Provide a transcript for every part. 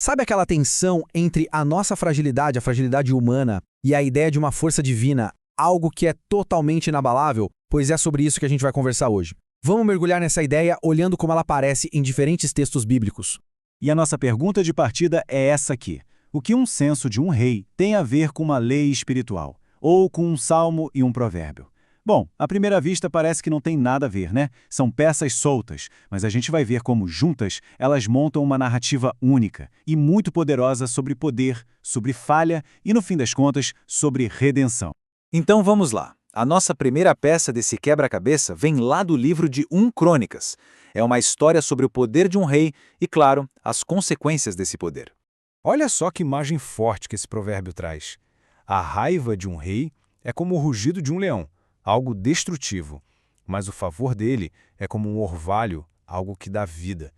Sabe aquela tensão entre a nossa fragilidade, a fragilidade humana, e a ideia de uma força divina, algo que é totalmente inabalável? Pois é sobre isso que a gente vai conversar hoje. Vamos mergulhar nessa ideia olhando como ela aparece em diferentes textos bíblicos. E a nossa pergunta de partida é essa aqui. O que um censo de um rei tem a ver com uma lei espiritual? Ou com um salmo e um provérbio? Bom, à primeira vista parece que não tem nada a ver, né? São peças soltas, mas a gente vai ver como, juntas, elas montam uma narrativa única e muito poderosa sobre poder, sobre falha e, no fim das contas, sobre redenção. Então vamos lá. A nossa primeira peça desse quebra-cabeça vem lá do livro de 1 Crônicas. É uma história sobre o poder de um rei e, claro, as consequências desse poder. Olha só que imagem forte que esse provérbio traz. A raiva de um rei é como o rugido de um leão, algo destrutivo, mas o favor dele é como um orvalho, algo que dá vida.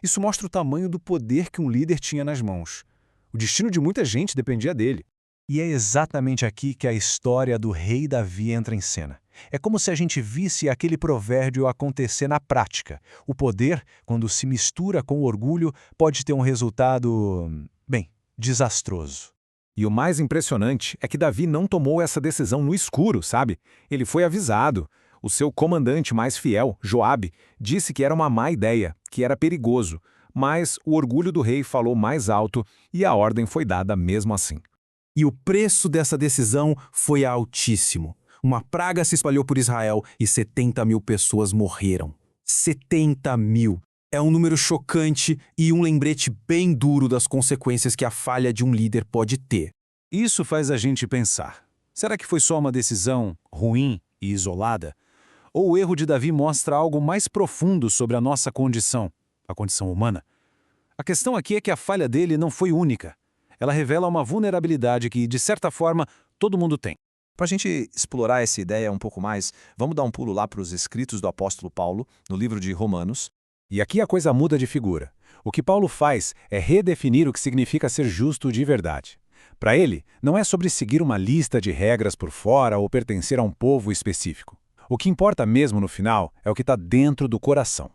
Isso mostra o tamanho do poder que um líder tinha nas mãos. O destino de muita gente dependia dele. E é exatamente aqui que a história do rei Davi entra em cena. É como se a gente visse aquele provérbio acontecer na prática. O poder, quando se mistura com o orgulho, pode ter um resultado, bem, desastroso. E o mais impressionante é que Davi não tomou essa decisão no escuro, sabe? Ele foi avisado. O seu comandante mais fiel, Joabe, disse que era uma má ideia, que era perigoso. Mas o orgulho do rei falou mais alto e a ordem foi dada mesmo assim. E o preço dessa decisão foi altíssimo. Uma praga se espalhou por Israel e 70 mil pessoas morreram. 70 mil! É um número chocante e um lembrete bem duro das consequências que a falha de um líder pode ter. Isso faz a gente pensar. Será que foi só uma decisão ruim e isolada? Ou o erro de Davi mostra algo mais profundo sobre a nossa condição, a condição humana? A questão aqui é que a falha dele não foi única. Ela revela uma vulnerabilidade que, de certa forma, todo mundo tem. Para a gente explorar essa ideia um pouco mais, vamos dar um pulo lá para os escritos do apóstolo Paulo, no livro de Romanos. E aqui a coisa muda de figura. O que Paulo faz é redefinir o que significa ser justo de verdade. Para ele, não é sobre seguir uma lista de regras por fora ou pertencer a um povo específico. O que importa mesmo no final é o que está dentro do coração.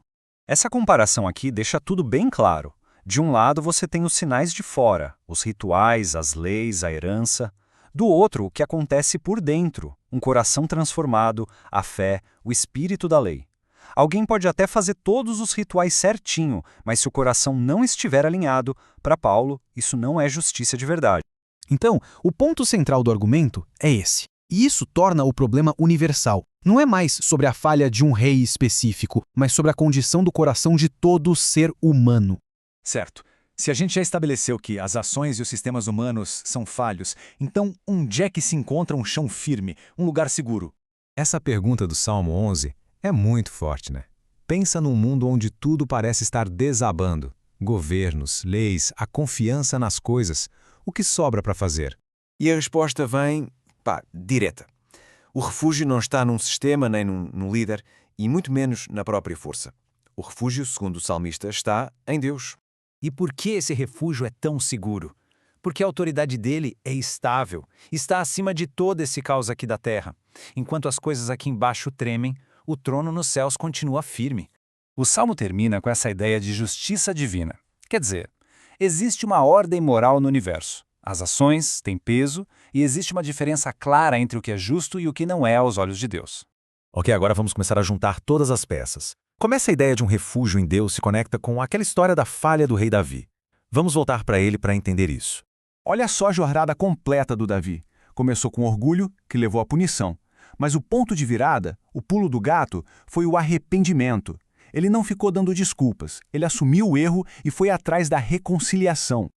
Essa comparação aqui deixa tudo bem claro. De um lado você tem os sinais de fora, os rituais, as leis, a herança. Do outro, o que acontece por dentro, um coração transformado, a fé, o espírito da lei. Alguém pode até fazer todos os rituais certinho, mas se o coração não estiver alinhado, para Paulo, isso não é justiça de verdade. Então, o ponto central do argumento é esse. E isso torna o problema universal. Não é mais sobre a falha de um rei específico, mas sobre a condição do coração de todo ser humano. Certo. Se a gente já estabeleceu que as ações e os sistemas humanos são falhos, então onde é que se encontra um chão firme, um lugar seguro? Essa pergunta do Salmo 11 é muito forte, né? Pensa num mundo onde tudo parece estar desabando. Governos, leis, a confiança nas coisas. O que sobra para fazer? E a resposta vem, direta. O refúgio não está num sistema nem num líder, e muito menos na própria força. O refúgio, segundo o salmista, está em Deus. E por que esse refúgio é tão seguro? Porque a autoridade dele é estável, está acima de todo esse caos aqui da terra. Enquanto as coisas aqui embaixo tremem, o trono nos céus continua firme. O Salmo termina com essa ideia de justiça divina. Quer dizer, existe uma ordem moral no universo. As ações têm peso e existe uma diferença clara entre o que é justo e o que não é aos olhos de Deus. Ok, agora vamos começar a juntar todas as peças. Como essa ideia de um refúgio em Deus se conecta com aquela história da falha do rei Davi? Vamos voltar para ele para entender isso. Olha só a jornada completa do Davi. Começou com orgulho, que levou à punição. Mas o ponto de virada, o pulo do gato, foi o arrependimento. Ele não ficou dando desculpas, ele assumiu o erro e foi atrás da reconciliação.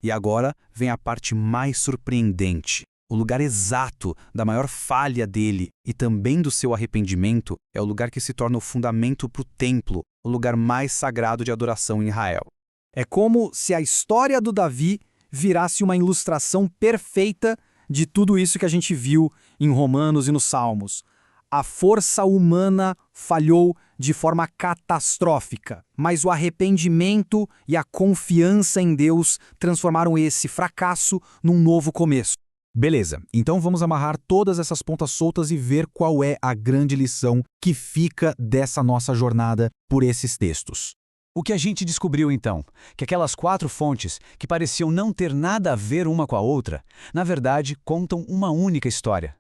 E agora vem a parte mais surpreendente. O lugar exato da maior falha dele e também do seu arrependimento é o lugar que se torna o fundamento para o templo, o lugar mais sagrado de adoração em Israel. É como se a história do Davi virasse uma ilustração perfeita de tudo isso que a gente viu em Romanos e nos Salmos. A força humana falhou de forma catastrófica, mas o arrependimento e a confiança em Deus transformaram esse fracasso num novo começo. Beleza, então vamos amarrar todas essas pontas soltas e ver qual é a grande lição que fica dessa nossa jornada por esses textos. O que a gente descobriu então? Que aquelas 4 fontes, que pareciam não ter nada a ver uma com a outra, na verdade contam uma única história.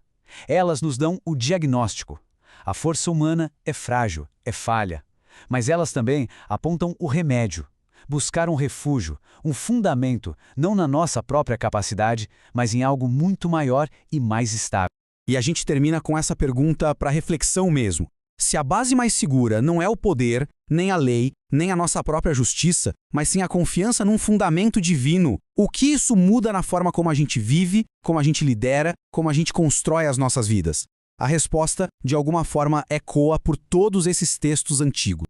Elas nos dão o diagnóstico. A força humana é frágil, é falha. Mas elas também apontam o remédio. Buscar um refúgio, um fundamento, não na nossa própria capacidade, mas em algo muito maior e mais estável. E a gente termina com essa pergunta para reflexão mesmo. Se a base mais segura não é o poder, nem a lei, nem a nossa própria justiça, mas sim a confiança num fundamento divino, o que isso muda na forma como a gente vive, como a gente lidera, como a gente constrói as nossas vidas? A resposta, de alguma forma, ecoa por todos esses textos antigos.